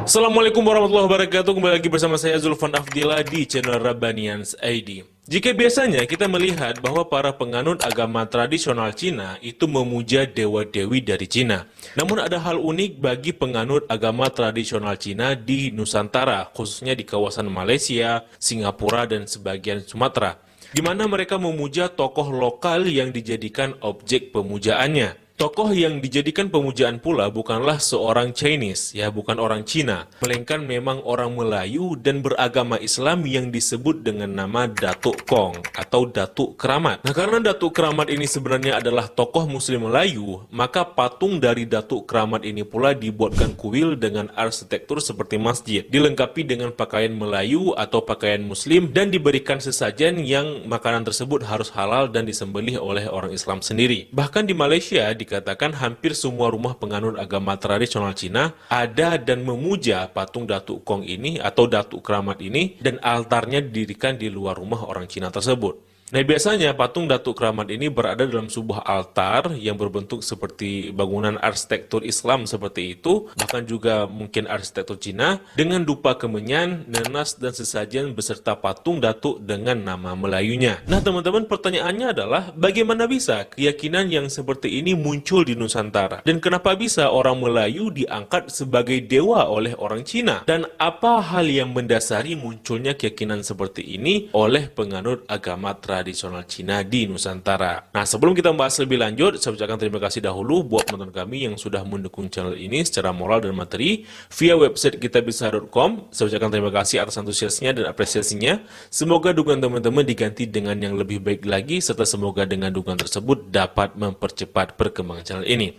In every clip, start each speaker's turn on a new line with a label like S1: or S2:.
S1: Assalamualaikum warahmatullahi wabarakatuh. Kembali lagi bersama saya Zulfan Afdillah di channel Rabbanians ID. Jika biasanya kita melihat bahwa para penganut agama tradisional Cina itu memuja dewa-dewi dari Cina. Namun ada hal unik bagi penganut agama tradisional Cina di Nusantara, khususnya di kawasan Malaysia, Singapura, dan sebagian Sumatera, di mana mereka memuja tokoh lokal yang dijadikan objek pemujaannya. Tokoh yang dijadikan pemujaan pula bukanlah seorang Chinese, ya bukan orang Cina, melainkan memang orang Melayu dan beragama Islam yang disebut dengan nama Datuk Kong atau Datuk Keramat. Nah, karena Datuk Keramat ini sebenarnya adalah tokoh Muslim Melayu, maka patung dari Datuk Keramat ini pula dibuatkan kuil dengan arsitektur seperti masjid, dilengkapi dengan pakaian Melayu atau pakaian Muslim, dan diberikan sesajen yang makanan tersebut harus halal dan disembelih oleh orang Islam sendiri. Bahkan di Malaysia dikatakan hampir semua rumah penganut agama tradisional Cina ada dan memuja patung Datuk Kong ini atau Datuk Keramat ini, dan altarnya didirikan di luar rumah orang Cina tersebut. Nah, biasanya patung Datuk Keramat ini berada dalam sebuah altar yang berbentuk seperti bangunan arsitektur Islam seperti itu, bahkan juga mungkin arsitektur Cina, dengan dupa kemenyan, nanas, dan sesajen beserta patung Datuk dengan nama Melayunya. Nah, teman-teman, pertanyaannya adalah bagaimana bisa keyakinan yang seperti ini muncul di Nusantara? Dan kenapa bisa orang Melayu diangkat sebagai dewa oleh orang Cina? Dan apa hal yang mendasari munculnya keyakinan seperti ini oleh penganut agama tradisional Cina di Nusantara? Nah, sebelum kita membahas lebih lanjut, saya ucapkan terima kasih dahulu buat penonton kami yang sudah mendukung channel ini secara moral dan materi via website kitabisa.com. Saya ucapkan terima kasih atas antusiasnya dan apresiasinya. Semoga dukungan teman-teman diganti dengan yang lebih baik lagi, serta semoga dengan dukungan tersebut dapat mempercepat perkembangan channel ini.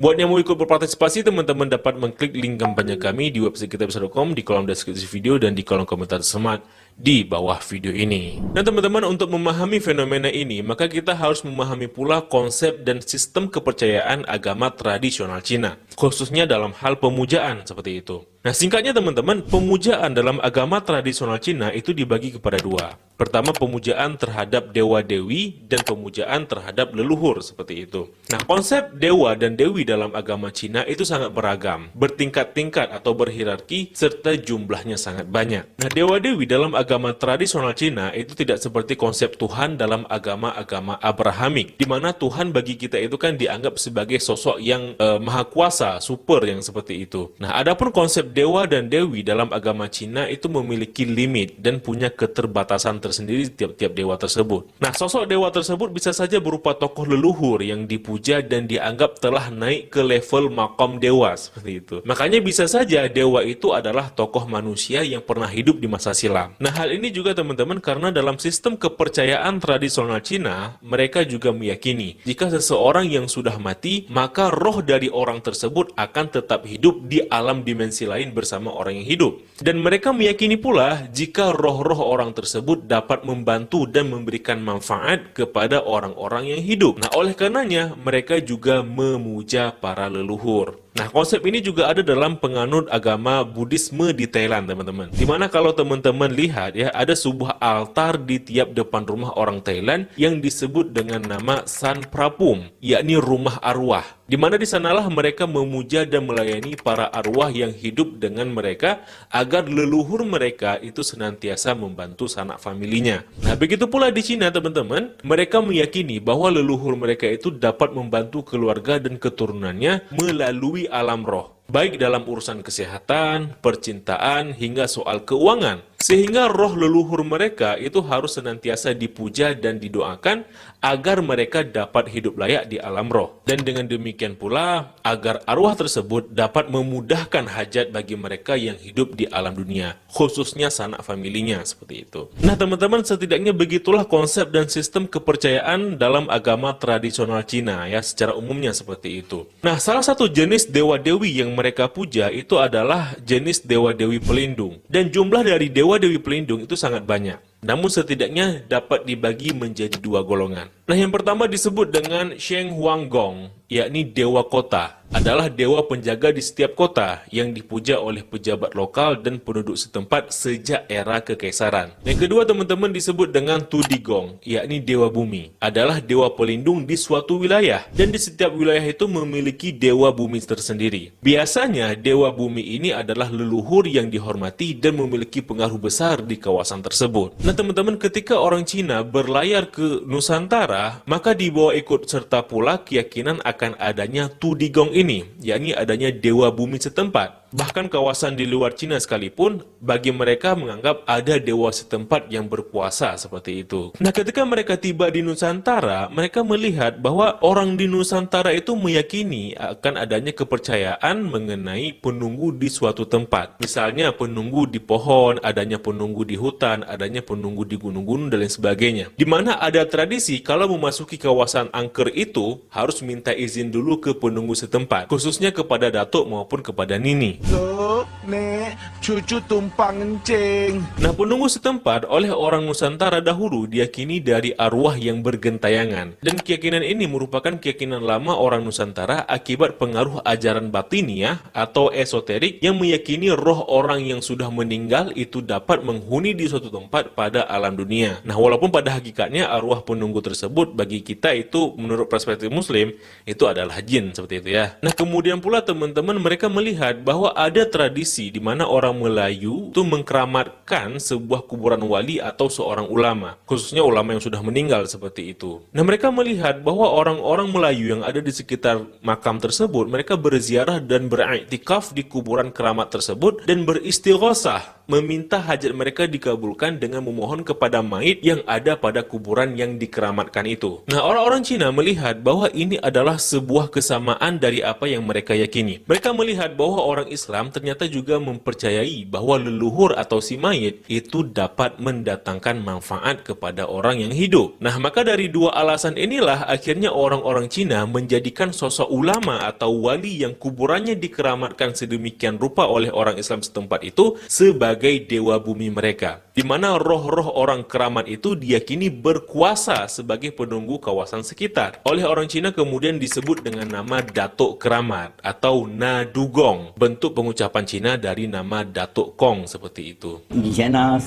S1: Buat yang mau ikut berpartisipasi, teman-teman dapat mengklik link kampanye kami di website kitabisa.com di kolom deskripsi video dan di kolom komentar semat di bawah video ini. Dan teman-teman, untuk memahami fenomena ini, maka kita harus memahami pula konsep dan sistem kepercayaan agama tradisional Cina, khususnya dalam hal pemujaan seperti itu. Nah, singkatnya teman-teman, pemujaan dalam agama tradisional Cina itu dibagi kepada dua. Pertama, pemujaan terhadap dewa-dewi dan pemujaan terhadap leluhur seperti itu. Nah, konsep dewa dan dewi dalam agama Cina itu sangat beragam, bertingkat-tingkat atau berhierarki, serta jumlahnya sangat banyak. Nah, dewa-dewi dalam agama tradisional Cina itu tidak seperti konsep Tuhan dalam agama-agama Abrahamik, di mana Tuhan bagi kita itu kan dianggap sebagai sosok yang maha kuasa, super yang seperti itu. Nah, adapun konsep dewa dan dewi dalam agama Cina itu memiliki limit dan punya keterbatasan tersendiri tiap-tiap dewa tersebut. Nah, sosok dewa tersebut bisa saja berupa tokoh leluhur yang dipuja dan dianggap telah naik ke level makom dewa seperti itu. Makanya bisa saja dewa itu adalah tokoh manusia yang pernah hidup di masa silam. Nah, hal ini juga teman-teman karena dalam sistem kepercayaan tradisional Cina, mereka juga meyakini jika seseorang yang sudah mati, maka roh dari orang tersebut akan tetap hidup di alam dimensi lain bersama orang yang hidup. Dan mereka meyakini pula jika roh-roh orang tersebut dapat membantu dan memberikan manfaat kepada orang-orang yang hidup. Nah, oleh karenanya mereka juga memuja para leluhur. Nah, konsep ini juga ada dalam penganut agama Buddhisme di Thailand, teman-teman. Dimana kalau teman-teman lihat ya, ada sebuah altar di tiap depan rumah orang Thailand yang disebut dengan nama San Prapum, yakni rumah arwah. Dimana di sanalah mereka memuja dan melayani para arwah yang hidup dengan mereka agar leluhur mereka itu senantiasa membantu sanak familinya. Nah, begitu pula di Cina, teman-teman, mereka meyakini bahwa leluhur mereka itu dapat membantu keluarga dan keturunannya melalui alam roh, baik dalam urusan kesehatan, percintaan, hingga soal keuangan. Sehingga roh leluhur mereka itu harus senantiasa dipuja dan didoakan agar mereka dapat hidup layak di alam roh. Dan dengan demikian pula agar arwah tersebut dapat memudahkan hajat bagi mereka yang hidup di alam dunia, khususnya sanak familinya seperti itu. Nah, teman-teman, setidaknya begitulah konsep dan sistem kepercayaan dalam agama tradisional Cina ya, secara umumnya seperti itu. Nah, salah satu jenis dewa-dewi yang mereka puja itu adalah jenis dewa-dewi pelindung. Dan jumlah dari dewa-dewi pelindung itu sangat banyak. Namun setidaknya dapat dibagi menjadi dua golongan. Nah, yang pertama disebut dengan Sheng Huanggong, yakni Dewa Kota. Adalah dewa penjaga di setiap kota yang dipuja oleh pejabat lokal dan penduduk setempat sejak era kekaisaran. Yang kedua, teman-teman, disebut dengan Tudigong, yakni Dewa Bumi. Adalah dewa pelindung di suatu wilayah, dan di setiap wilayah itu memiliki dewa bumi tersendiri. Biasanya, dewa bumi ini adalah leluhur yang dihormati dan memiliki pengaruh besar di kawasan tersebut. Nah, teman-teman, ketika orang Cina berlayar ke Nusantara, maka dibawa ikut serta pula keyakinan akan adanya Tudigong ini, yakni adanya dewa bumi setempat. Bahkan kawasan di luar Cina sekalipun, bagi mereka menganggap ada dewa setempat yang berkuasa seperti itu. Nah, ketika mereka tiba di Nusantara, mereka melihat bahwa orang di Nusantara itu meyakini akan adanya kepercayaan mengenai penunggu di suatu tempat. Misalnya penunggu di pohon, adanya penunggu di hutan, adanya penunggu di gunung-gunung dan lain sebagainya. Di mana ada tradisi kalau memasuki kawasan angker itu harus minta izin dulu ke penunggu setempat, khususnya kepada datuk maupun kepada nini.
S2: Loh, Nek, cucu tumpang encing.
S1: Nah, penunggu setempat oleh orang Nusantara dahulu diyakini dari arwah yang bergentayangan. Dan keyakinan ini merupakan keyakinan lama orang Nusantara akibat pengaruh ajaran batiniah atau esoterik yang meyakini roh orang yang sudah meninggal itu dapat menghuni di suatu tempat pada alam dunia. Nah, walaupun pada hakikatnya arwah penunggu tersebut bagi kita itu menurut perspektif Muslim itu adalah jin seperti itu ya. Nah, kemudian pula teman-teman mereka melihat bahwa ada tradisi di mana orang Melayu itu mengkeramatkan sebuah kuburan wali atau seorang ulama, khususnya ulama yang sudah meninggal seperti itu. Nah, mereka melihat bahwa orang-orang Melayu yang ada di sekitar makam tersebut, mereka berziarah dan beriktikaf di kuburan keramat tersebut dan beristighosah, meminta hajat mereka dikabulkan dengan memohon kepada mayit yang ada pada kuburan yang dikeramatkan itu. Nah, orang-orang Cina melihat bahwa ini adalah sebuah kesamaan dari apa yang mereka yakini. Mereka melihat bahwa orang Islam ternyata juga mempercayai bahwa leluhur atau si mayit itu dapat mendatangkan manfaat kepada orang yang hidup. Nah, maka dari dua alasan inilah akhirnya orang-orang Cina menjadikan sosok ulama atau wali yang kuburannya dikeramatkan sedemikian rupa oleh orang Islam setempat itu sebagai dewa bumi mereka, di mana roh-roh orang keramat itu diyakini berkuasa sebagai penunggu kawasan sekitar. Oleh orang Cina kemudian disebut dengan nama Datuk Keramat atau Nadugong, bentuk pengucapan Cina dari nama Datuk Kong seperti itu.
S3: 以前呢，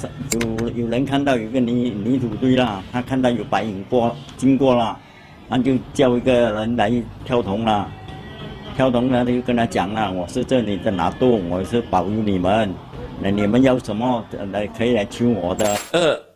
S3: 有人看到有个泥土堆啦，他看到有白影经过了，那就叫一个人来跳童了。跳童呢，他就跟他讲了，我是这里的拿督，我是保佑你们。那你们要什么可以来求我的。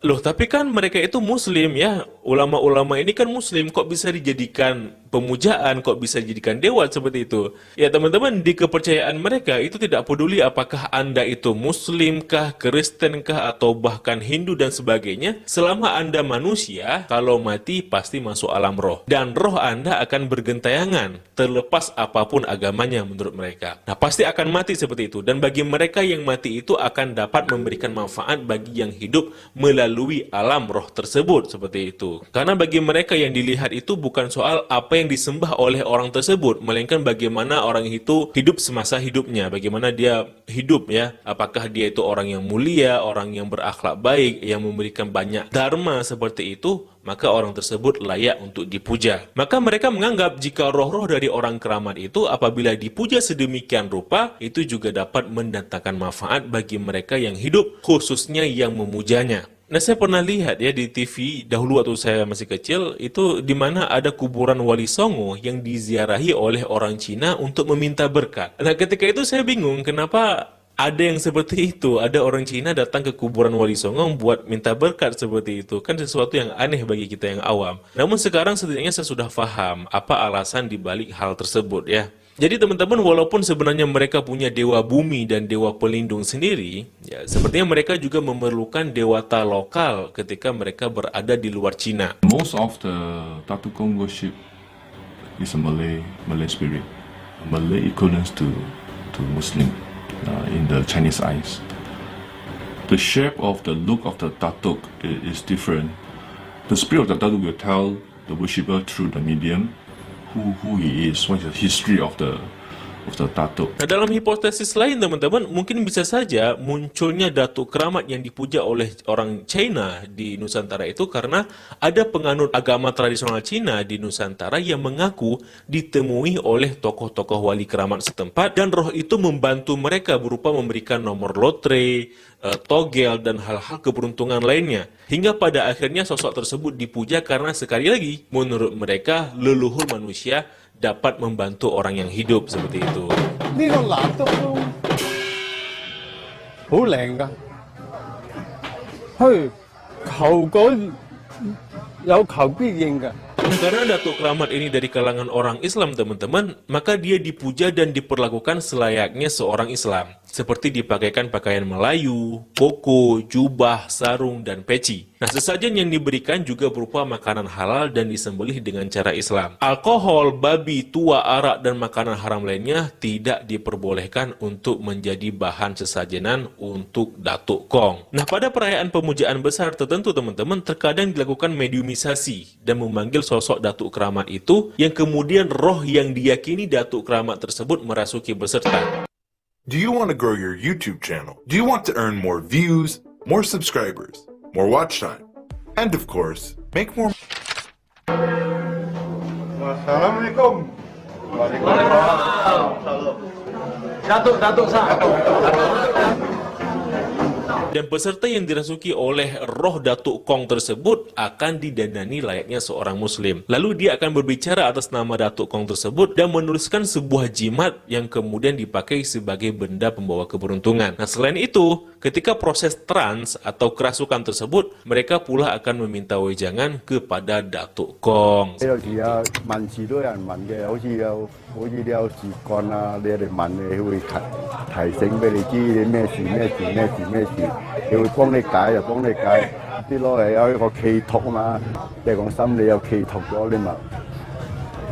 S1: Loh, tapi kan mereka itu Muslim ya. Ulama-ulama ini kan Muslim, kok bisa dijadikan pemujaan, kok bisa dijadikan dewa seperti itu? Ya teman-teman, di kepercayaan mereka itu tidak peduli apakah Anda itu Muslim kah, Kristen kah, atau bahkan Hindu dan sebagainya. Selama Anda manusia, kalau mati pasti masuk alam roh. Dan roh Anda akan bergentayangan, terlepas apapun agamanya menurut mereka. Nah, pasti akan mati seperti itu. Dan bagi mereka yang mati itu akan dapat memberikan manfaat bagi yang hidup melalui alam roh tersebut seperti itu. Karena bagi mereka yang dilihat itu bukan soal apa yang disembah oleh orang tersebut, melainkan bagaimana orang itu hidup semasa hidupnya, bagaimana dia hidup ya. Apakah dia itu orang yang mulia, orang yang berakhlak baik, yang memberikan banyak dharma seperti itu, maka orang tersebut layak untuk dipuja. Maka mereka menganggap jika roh-roh dari orang keramat itu apabila dipuja sedemikian rupa, itu juga dapat mendatangkan manfaat bagi mereka yang hidup, khususnya yang memujanya. Nah, saya pernah lihat ya di TV dahulu waktu saya masih kecil, itu di mana ada kuburan Wali Songo yang diziarahi oleh orang Cina untuk meminta berkat. Nah, ketika itu saya bingung kenapa ada yang seperti itu, ada orang Cina datang ke kuburan Wali Songo buat minta berkat seperti itu. Kan sesuatu yang aneh bagi kita yang awam. Namun sekarang setidaknya saya sudah paham apa alasan dibalik hal tersebut ya. Jadi teman-teman, walaupun sebenarnya mereka punya dewa bumi dan dewa pelindung sendiri, ya sepertinya mereka juga memerlukan dewata lokal ketika mereka berada di luar Cina.
S4: Most of the Datuk Kong worship is a Malay spirit, a Malay equivalent to Muslim in the Chinese eyes. The shape of the look of the Datuk is different. The spirit of the Datuk will tell the worshipper through the medium who he is, what is the history of the of the Datuk.
S1: Nah, dalam hipotesis lain teman-teman, mungkin bisa saja munculnya Datuk Keramat yang dipuja oleh orang China di Nusantara itu karena ada penganut agama tradisional Cina di Nusantara yang mengaku ditemui oleh tokoh-tokoh wali keramat setempat dan roh itu membantu mereka berupa memberikan nomor lotre, togel, dan hal-hal keberuntungan lainnya. Hingga pada akhirnya sosok tersebut dipuja karena sekali lagi menurut mereka leluhur manusia dapat membantu orang yang hidup seperti itu.
S5: 呢個蠟燭都好靚噶，去求果有求必應噶。
S1: Nah, karena Datuk Keramat ini dari kalangan orang Islam teman-teman, maka dia dipuja dan diperlakukan selayaknya seorang Islam. Seperti dipakaikan pakaian Melayu, koko, jubah, sarung, dan peci. Nah, sesajen yang diberikan juga berupa makanan halal dan disembelih dengan cara Islam. Alkohol, babi, tua, arak, dan makanan haram lainnya tidak diperbolehkan untuk menjadi bahan sesajenan untuk Datuk Kong. Nah, pada perayaan pemujaan besar tertentu teman-teman, terkadang dilakukan mediumisasi dan memanggil sosok Datuk Keramat itu yang kemudian roh yang diyakini Datuk Keramat tersebut merasuki beserta.
S2: Do you want to grow your YouTube channel? Do you want to earn more views, more subscribers, more watch time, and of course, make more
S5: Assalamualaikum.
S1: Dan peserta yang dirasuki oleh roh Datuk Kong tersebut akan didandani layaknya seorang muslim. Lalu dia akan berbicara atas nama Datuk Kong tersebut dan menuliskan sebuah jimat yang kemudian dipakai sebagai benda pembawa keberuntungan. Nah, selain itu, ketika proses trans atau kerasukan tersebut, mereka pula akan meminta wejangan kepada Datuk Kong.
S5: 呢度時啊問事都有人問嘅，好似你有事幹啊，你哋問你會提醒俾你知你咩事，佢會幫你解就幫你解，啲攞嚟有一個寄託啊嘛，即係講心理有寄託咗你咪。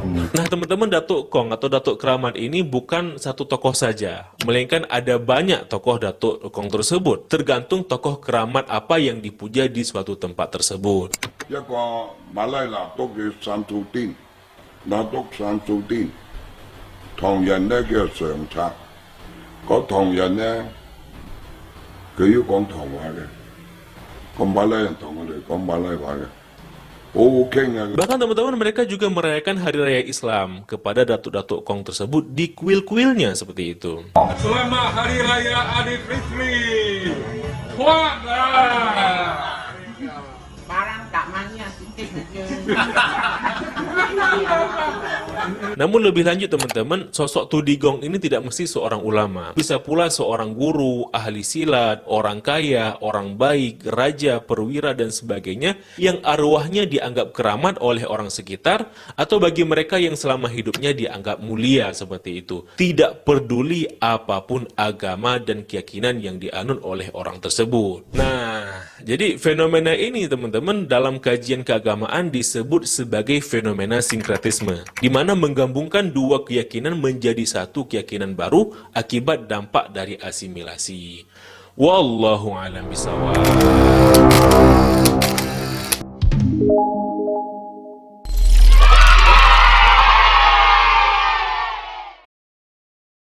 S1: Nah, teman-teman, Datuk Kong atau Datuk Keramat ini bukan satu tokoh saja, melainkan ada banyak tokoh Datuk Kong tersebut, tergantung tokoh keramat apa yang dipuja di suatu tempat tersebut.
S6: 一個馬拉拿督叫散素甸，拿督散素甸，唐人咧叫常策，嗰唐人咧佢要講唐話嘅，個馬拉人同我哋講馬拉話嘅，好好傾啊！
S1: Bahkan teman-teman, mereka juga merayakan Hari Raya Islam kepada Datuk-Datuk Kong tersebut di kuil-kuilnya seperti itu.
S7: Selamat Hari Raya Idul Fitri. Puaslah.
S8: Barang tak mania sikit aja.
S1: Namun lebih lanjut teman-teman, sosok Tudigong ini tidak mesti seorang ulama. Bisa pula seorang guru, ahli silat, orang kaya, orang baik, raja, perwira, dan sebagainya yang arwahnya dianggap keramat oleh orang sekitar atau bagi mereka yang selama hidupnya dianggap mulia seperti itu. Tidak peduli apapun agama dan keyakinan yang dianut oleh orang tersebut. Nah, jadi fenomena ini teman-teman dalam kajian keagamaan disebut sebagai fenomena sinkretisme, di mana menggabungkan dua keyakinan menjadi satu keyakinan baru akibat dampak dari asimilasi. Wallahu a'lam bishawab.